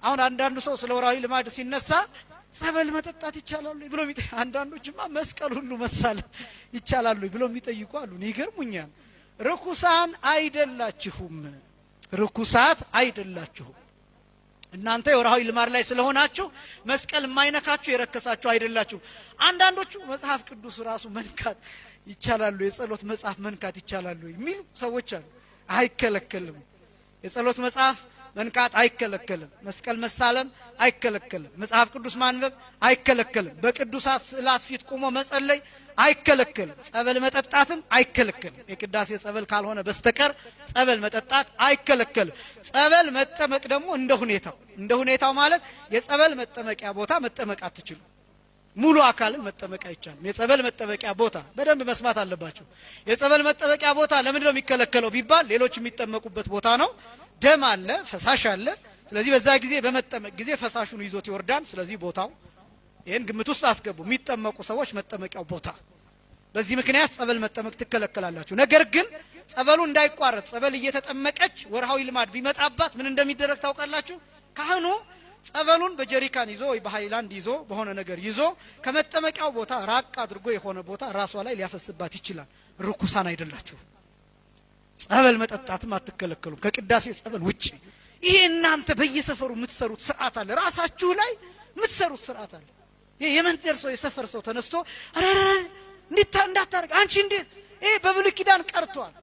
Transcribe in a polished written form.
አሁን አንዳንዱ ሰው ስለ ወራዊ ልማድ ሲነሳ ጸበል መጠጣት ይቻላል ብሎ አንዳንዶችማ መስቀል ሁሉ መሳል ይቻላል ብሎ የሚጠይቁ አሉ። ይገርሙኛል። ርኩሳን አይደላችሁም፣ ርኩሳት አይደላችሁም። እናንተ የወራዊ ልማድ ላይ ስለሆናችሁ መስቀል የማይነካችሁ የረከሳችሁ አይደላችሁ። አንዳንዶቹ መጽሐፍ ቅዱስ ራሱ መንካት ይቻላል፣ የጸሎት መጽሐፍ መንካት ይቻላል የሚሉ ሰዎች አሉ። አይከለከልም። የጸሎት መጽሐፍ መንካት አይከለከልም። መስቀል መሳለም አይከለከልም። መጽሐፍ ቅዱስ ማንበብ አይከለከልም። በቅዱሳት ስዕላት ፊት ቆሞ መጸለይ አይከለከልም። ጸበል መጠጣትም አይከለከልም። የቅዳሴ ጸበል ካልሆነ በስተቀር ጸበል መጠጣት አይከለከልም። ጸበል መጠመቅ ደግሞ እንደ ሁኔታው ማለት የጸበል መጠመቂያ ቦታ መጠመቅ አትችሉ። ሙሉ አካልን መጠመቅ አይቻልም። የጸበል መጠመቂያ ቦታ በደንብ መስማት አለባችሁ። የጸበል መጠመቂያ ቦታ ለምንድነው የሚከለከለው ቢባል ሌሎች የሚጠመቁበት ቦታ ነው። ደም አለ፣ ፈሳሽ አለ። ስለዚህ በዛ ጊዜ በመጠመቅ ጊዜ ፈሳሹን ይዞት ይወርዳል። ስለዚህ ቦታው ይሄን ግምት ውስጥ አስገቡ። የሚጠመቁ ሰዎች መጠመቂያው ቦታ። በዚህ ምክንያት ጸበል መጠመቅ ትከለከላላችሁ። ነገር ግን ጸበሉ እንዳይቋረጥ ጸበል እየተጠመቀች ወርሃዊ ልማድ ቢመጣባት ምን እንደሚደረግ ታውቃላችሁ? ካህኑ ጸበሉን በጀሪካን ይዞ ወይ በሃይላንድ ይዞ በሆነ ነገር ይዞ ከመጠመቂያው ቦታ ራቅ አድርጎ የሆነ ቦታ ራሷ ላይ ሊያፈስባት ይችላል። ርኩሳን አይደላችሁ። ጸበል መጠጣትም አትከለከሉም ከቅዳሴ ጸበል ውጪ። ይሄ እናንተ በየሰፈሩ የምትሰሩት ስርዓት አለ፣ ራሳችሁ ላይ የምትሰሩት ስርዓት አለ። ይሄ የመንደር ሰው የሰፈር ሰው ተነስቶ አረ እንዴት እንዳታረግ አንቺ እንዴት ይሄ በብሉይ ኪዳን ቀርቷል።